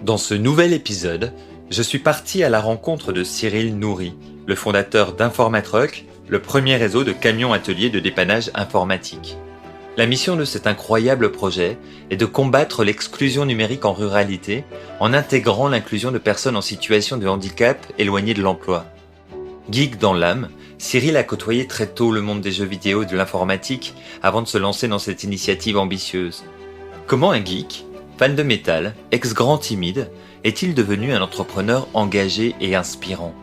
Dans ce nouvel épisode, je suis parti à la rencontre de Cyril Nourry, le fondateur d'Informatruck, le premier réseau de camions ateliers de dépannage informatique. La mission de cet incroyable projet est de combattre l'exclusion numérique en ruralité en intégrant l'inclusion de personnes en situation de handicap éloignées de l'emploi. Geek dans l'âme, Cyril a côtoyé très tôt le monde des jeux vidéo et de l'informatique avant de se lancer dans cette initiative ambitieuse. Comment un geek, fan de métal, ex-grand timide, est-il devenu un entrepreneur engagé et inspirant ?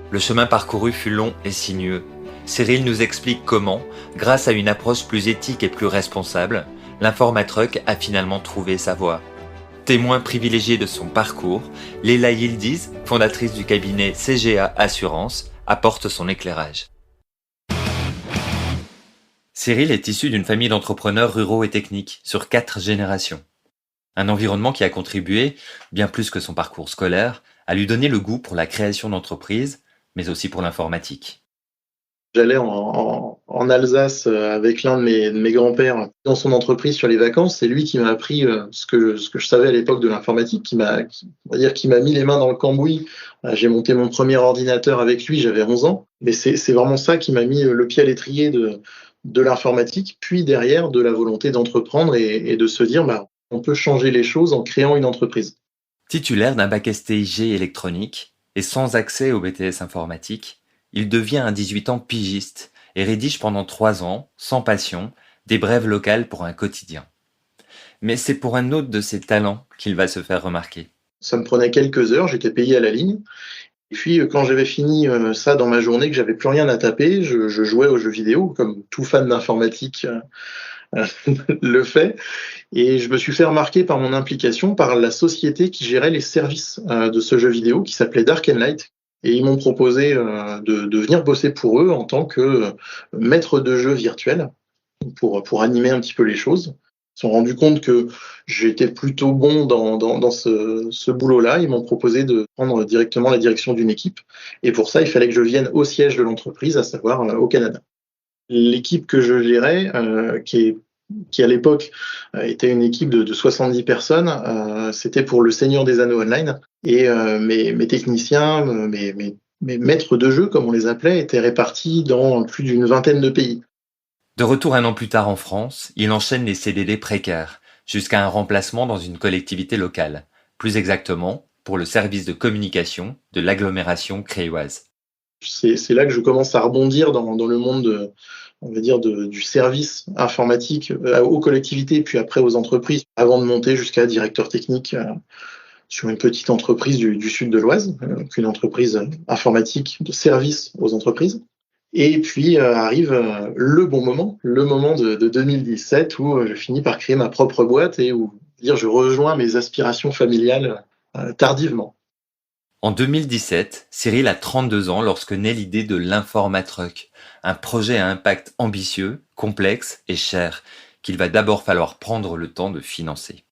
Le chemin parcouru fut long et sinueux. Cyril nous explique comment, grâce à une approche plus éthique et plus responsable, l'Informatruck a finalement trouvé sa voie. Témoin privilégié de son parcours, Léla Yildiz, fondatrice du cabinet CGA Assurance, apporte son éclairage. Cyril est issu d'une famille d'entrepreneurs ruraux et techniques sur 4 générations. Un environnement qui a contribué, bien plus que son parcours scolaire, à lui donner le goût pour la création d'entreprises, mais aussi pour l'informatique. J'allais en Alsace avec l'un de mes grands-pères dans son entreprise sur les vacances. C'est lui qui m'a appris ce que je savais à l'époque de l'informatique, qui m'a mis les mains dans le cambouis. J'ai monté mon premier ordinateur avec lui, j'avais 11 ans. Mais c'est vraiment ça qui m'a mis le pied à l'étrier de l'informatique, puis derrière de la volonté d'entreprendre et de se dire on peut changer les choses en créant une entreprise. Titulaire d'un bac STIG électronique et sans accès au BTS informatique, il devient à 18 ans pigiste et rédige pendant 3 ans, sans passion, des brèves locales pour un quotidien. Mais c'est pour un autre de ses talents qu'il va se faire remarquer. Ça me prenait quelques heures, j'étais payé à la ligne. Et puis quand j'avais fini ça dans ma journée, que j'avais plus rien à taper, je jouais aux jeux vidéo, comme tout fan d'informatique le fait. Et je me suis fait remarquer par mon implication par la société qui gérait les services de ce jeu vidéo, qui s'appelait Dark & Light. Et ils m'ont proposé de venir bosser pour eux en tant que maître de jeu virtuel pour animer un petit peu les choses. Ils se sont rendus compte que j'étais plutôt bon dans ce boulot-là. Ils m'ont proposé de prendre directement la direction d'une équipe. Et pour ça, il fallait que je vienne au siège de l'entreprise, à savoir au Canada. L'équipe que je gérais, qui à l'époque était une équipe de 70 personnes, c'était pour le Seigneur des Anneaux Online. Et mes techniciens, mes maîtres de jeu, comme on les appelait, étaient répartis dans plus d'une vingtaine de pays. De retour 1 an plus tard en France, il enchaîne les CDD précaires, jusqu'à un remplacement dans une collectivité locale, plus exactement pour le service de communication de l'agglomération créoise. C'est là que je commence à rebondir dans le monde du service informatique aux collectivités, puis après aux entreprises, avant de monter jusqu'à directeur technique sur une petite entreprise du sud de l'Oise, une entreprise informatique de service aux entreprises. Et puis arrive le moment de 2017 où je finis par créer ma propre boîte et où je rejoins mes aspirations familiales tardivement. En 2017, Cyril a 32 ans lorsque naît l'idée de l'Informatruck, un projet à impact ambitieux, complexe et cher, qu'il va d'abord falloir prendre le temps de financer.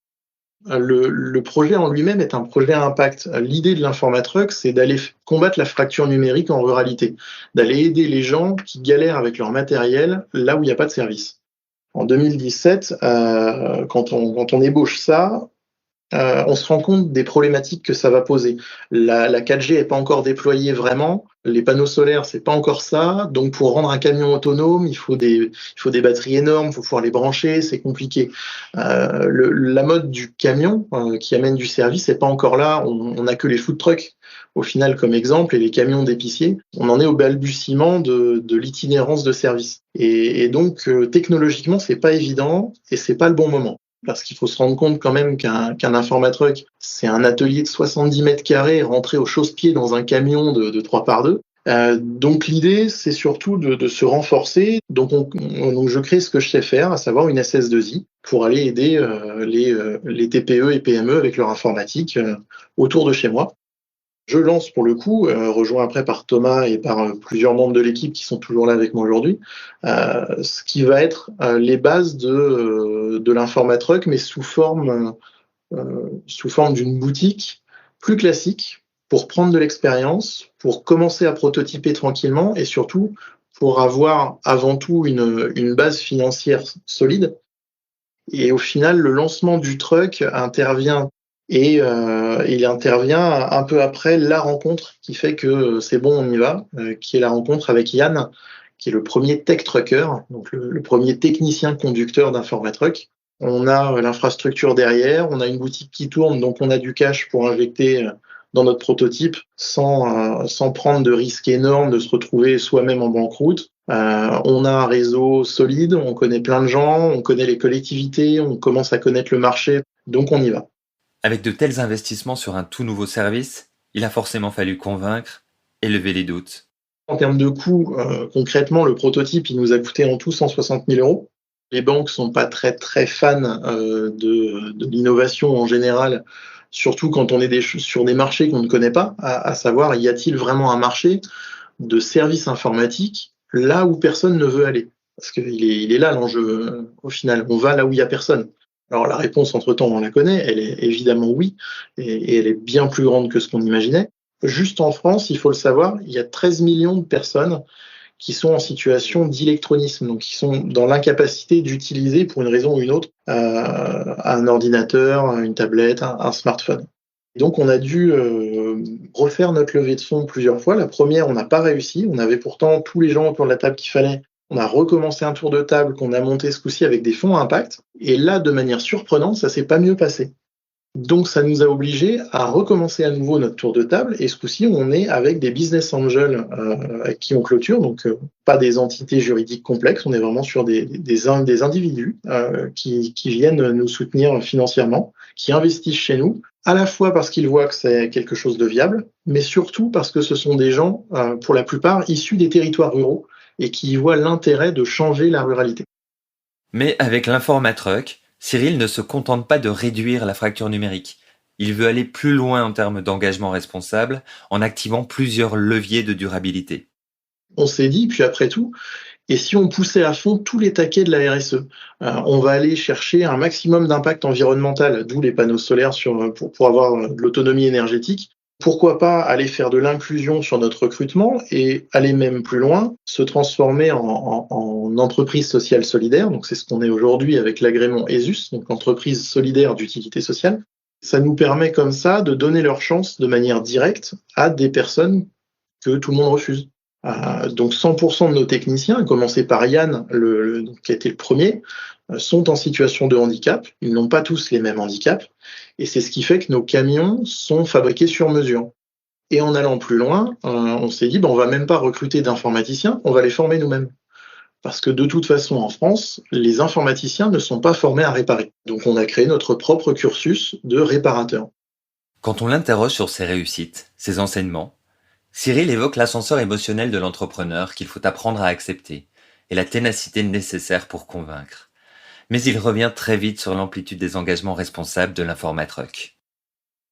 Le projet en lui-même est un projet à impact. L'idée de l'Informatruck, c'est d'aller combattre la fracture numérique en ruralité, d'aller aider les gens qui galèrent avec leur matériel là où il n'y a pas de service. En 2017, quand on ébauche ça, on se rend compte des problématiques que ça va poser. La 4G n'est pas encore déployée vraiment, les panneaux solaires, c'est pas encore ça. Donc pour rendre un camion autonome, il faut des batteries énormes, il faut pouvoir les brancher, c'est compliqué. La mode du camion qui amène du service n'est pas encore là. On n'a que les food trucks au final comme exemple et les camions d'épiciers. On en est au balbutiement de l'itinérance de service. Et donc technologiquement, c'est pas évident et c'est pas le bon moment. Parce qu'il faut se rendre compte quand même qu'un Informatruck, c'est un atelier de 70 mètres carrés rentré au chausse-pied dans un camion de 3x2. Donc l'idée, c'est surtout de se renforcer. Donc je crée ce que je sais faire, à savoir une SS2I, pour aller aider les TPE et PME avec leur informatique autour de chez moi. Je lance pour le coup, rejoint après par Thomas et par plusieurs membres de l'équipe qui sont toujours là avec moi aujourd'hui, ce qui va être les bases de l'Informatruck, mais sous forme d'une boutique plus classique, pour prendre de l'expérience, pour commencer à prototyper tranquillement et surtout pour avoir avant tout une base financière solide. Et au final, le lancement du truck intervient Et il intervient un peu après la rencontre qui fait que c'est bon, on y va, qui est la rencontre avec Yann, qui est le premier tech trucker, donc le premier technicien conducteur d'Informatruck. On a l'infrastructure derrière, on a une boutique qui tourne, donc on a du cash pour injecter dans notre prototype sans prendre de risques énormes de se retrouver soi-même en banqueroute. On a un réseau solide, on connaît plein de gens, on connaît les collectivités, on commence à connaître le marché, donc on y va. Avec de tels investissements sur un tout nouveau service, il a forcément fallu convaincre et lever les doutes. En termes de coûts, concrètement, le prototype, il nous a coûté en tout 160 000 euros. Les banques sont pas très très fans de l'innovation en général, surtout quand on est sur des marchés qu'on ne connaît pas, à savoir y a-t-il vraiment un marché de services informatiques là où personne ne veut aller? Parce qu'il est là l'enjeu au final, on va là où il y a personne. Alors la réponse entre-temps, on la connaît, elle est évidemment oui, et elle est bien plus grande que ce qu'on imaginait. Juste en France, il faut le savoir, il y a 13 millions de personnes qui sont en situation d'électronisme, donc qui sont dans l'incapacité d'utiliser, pour une raison ou une autre, un ordinateur, une tablette, un smartphone. Donc on a dû refaire notre levée de fonds plusieurs fois. La première, on n'a pas réussi. On avait pourtant tous les gens autour de la table qu'il fallait. On a recommencé un tour de table qu'on a monté ce coup-ci avec des fonds à impact. Et là, de manière surprenante, ça s'est pas mieux passé. Donc ça nous a obligés à recommencer à nouveau notre tour de table. Et ce coup-ci, on est avec des business angels qui ont clôture, donc pas des entités juridiques complexes. On est vraiment sur des individus qui viennent nous soutenir financièrement, qui investissent chez nous, à la fois parce qu'ils voient que c'est quelque chose de viable, mais surtout parce que ce sont des gens, pour la plupart, issus des territoires ruraux et qui y voient l'intérêt de changer la ruralité. Mais avec l'Informatruck, Cyril ne se contente pas de réduire la fracture numérique. Il veut aller plus loin en termes d'engagement responsable en activant plusieurs leviers de durabilité. On s'est dit, puis après tout, et si on poussait à fond tous les taquets de la RSE, on va aller chercher un maximum d'impact environnemental, d'où les panneaux solaires pour avoir de l'autonomie énergétique. Pourquoi pas aller faire de l'inclusion sur notre recrutement et aller même plus loin, se transformer en entreprise sociale solidaire. Donc c'est ce qu'on est aujourd'hui avec l'agrément ESUS, donc entreprise solidaire d'utilité sociale. Ça nous permet comme ça de donner leur chance de manière directe à des personnes que tout le monde refuse. Donc 100% de nos techniciens, à commencer par Yann, qui a été le premier, sont en situation de handicap. Ils n'ont pas tous les mêmes handicaps. Et c'est ce qui fait que nos camions sont fabriqués sur mesure. Et en allant plus loin, on s'est dit, on va même pas recruter d'informaticiens, on va les former nous-mêmes. Parce que de toute façon, en France, les informaticiens ne sont pas formés à réparer. Donc on a créé notre propre cursus de réparateur. Quand on l'interroge sur ses réussites, ses enseignements, Cyril évoque l'ascenseur émotionnel de l'entrepreneur qu'il faut apprendre à accepter et la ténacité nécessaire pour convaincre. Mais il revient très vite sur l'amplitude des engagements responsables de l'Informatruck.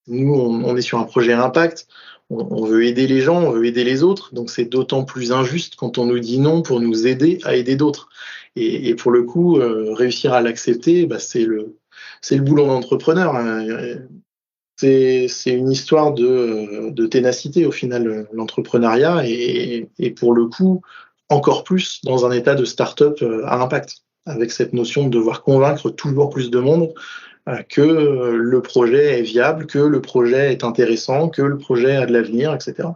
Nous, on est sur un projet impact, on veut aider les gens, on veut aider les autres, donc c'est d'autant plus injuste quand on nous dit non pour nous aider à aider d'autres. Et pour le coup, réussir à l'accepter, c'est le boulot d'entrepreneur. C'est une histoire de ténacité au final, l'entrepreneuriat, et pour le coup, encore plus dans un état de start-up à impact, avec cette notion de devoir convaincre toujours plus de monde que le projet est viable, que le projet est intéressant, que le projet a de l'avenir, etc.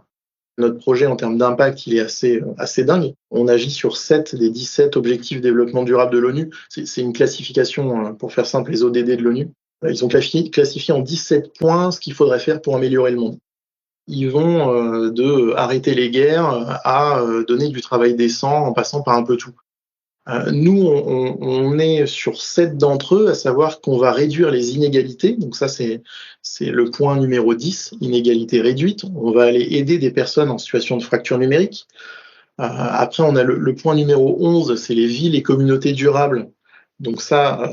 Notre projet en termes d'impact, il est assez dingue. On agit sur 7 des 17 objectifs de développement durable de l'ONU. C'est une classification, pour faire simple, les ODD de l'ONU. Ils ont classifié en 17 points ce qu'il faudrait faire pour améliorer le monde. Ils vont de arrêter les guerres à donner du travail décent en passant par un peu tout. Nous, on est sur 7 d'entre eux, à savoir qu'on va réduire les inégalités. Donc ça, c'est le point numéro 10, inégalité réduite. On va aller aider des personnes en situation de fracture numérique. Après, on a le point numéro 11, c'est les villes et communautés durables. Donc ça,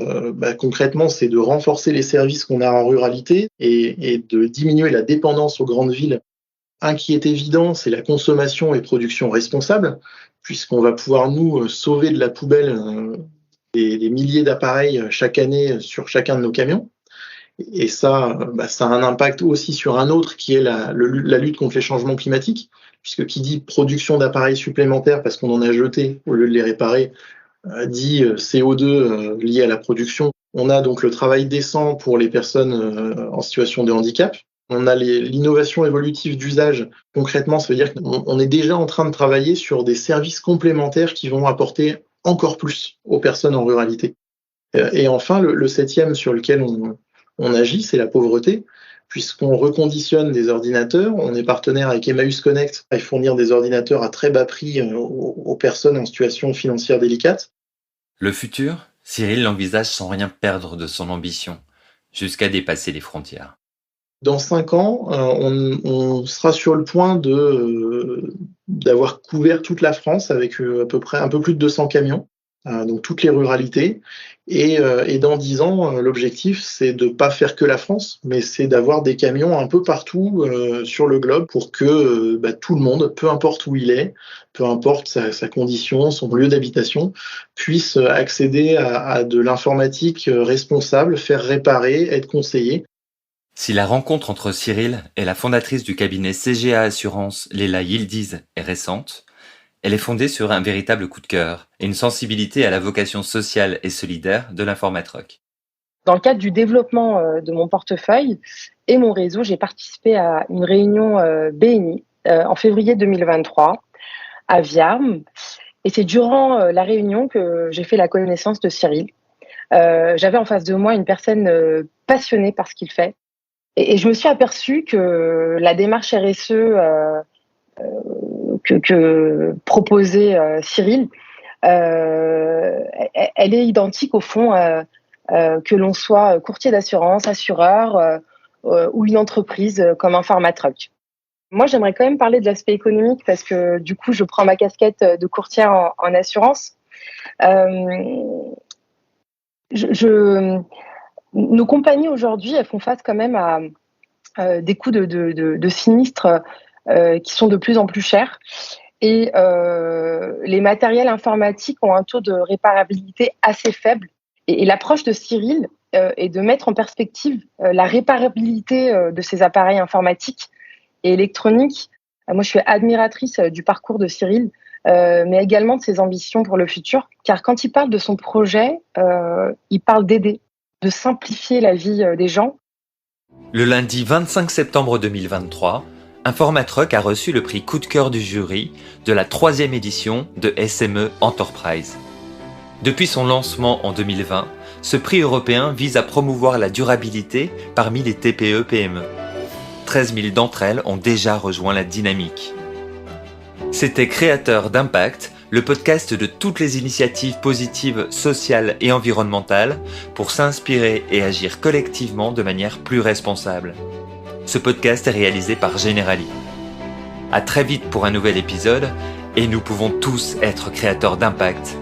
concrètement, c'est de renforcer les services qu'on a en ruralité et de diminuer la dépendance aux grandes villes. Un qui est évident, c'est la consommation et production responsable, puisqu'on va pouvoir nous sauver de la poubelle des milliers d'appareils chaque année sur chacun de nos camions. Et ça, ça a un impact aussi sur un autre qui est la lutte contre les changements climatiques, puisque qui dit production d'appareils supplémentaires parce qu'on en a jeté au lieu de les réparer, dit CO2 lié à la production, On a donc le travail décent pour les personnes en situation de handicap. On a l'innovation évolutive d'usage. Concrètement, ça veut dire qu'on est déjà en train de travailler sur des services complémentaires qui vont apporter encore plus aux personnes en ruralité. Et enfin, le septième sur lequel on agit, c'est la pauvreté, puisqu'on reconditionne des ordinateurs. On est partenaire avec Emmaüs Connect à fournir des ordinateurs à très bas prix aux personnes en situation financière délicate. Le futur, Cyril l'envisage sans rien perdre de son ambition, jusqu'à dépasser les frontières. Dans 5 ans, on sera sur le point d'avoir couvert toute la France avec à peu près un peu plus de 200 camions, donc toutes les ruralités. Et dans 10 ans, l'objectif, c'est de pas faire que la France, mais c'est d'avoir des camions un peu partout sur le globe pour que tout le monde, peu importe où il est, peu importe sa condition, son lieu d'habitation, puisse accéder à de l'informatique responsable, faire réparer, être conseillé. Si la rencontre entre Cyril et la fondatrice du cabinet CGA Assurance, Léla Yildiz, est récente, elle est fondée sur un véritable coup de cœur et une sensibilité à la vocation sociale et solidaire de l'Informatruck. Dans le cadre du développement de mon portefeuille et mon réseau, j'ai participé à une réunion BNI en février 2023 à Viarmes. Et c'est durant la réunion que j'ai fait la connaissance de Cyril. J'avais en face de moi une personne passionnée par ce qu'il fait. Et je me suis aperçue que la démarche RSE que proposait Cyril, elle est identique au fond, que l'on soit courtier d'assurance, assureur ou une entreprise comme Informatruck. Moi, j'aimerais quand même parler de l'aspect économique parce que du coup, je prends ma casquette de courtière en assurance. Nos compagnies aujourd'hui, elles font face quand même à des coûts de sinistres qui sont de plus en plus chers. Et les matériels informatiques ont un taux de réparabilité assez faible. Et l'approche de Cyril est de mettre en perspective la réparabilité de ces appareils informatiques et électroniques. Moi, je suis admiratrice du parcours de Cyril, mais également de ses ambitions pour le futur. Car quand il parle de son projet, il parle d'aider, de simplifier la vie des gens. Le lundi 25 septembre 2023, Informatruck a reçu le prix coup de cœur du jury de la 3e édition de SME Enterprise. Depuis son lancement en 2020, ce prix européen vise à promouvoir la durabilité parmi les TPE-PME. 13 000 d'entre elles ont déjà rejoint la dynamique. C'était Créateurs d'impact, le podcast de toutes les initiatives positives, sociales et environnementales pour s'inspirer et agir collectivement de manière plus responsable. Ce podcast est réalisé par Generali. À très vite pour un nouvel épisode et nous pouvons tous être créateurs d'impact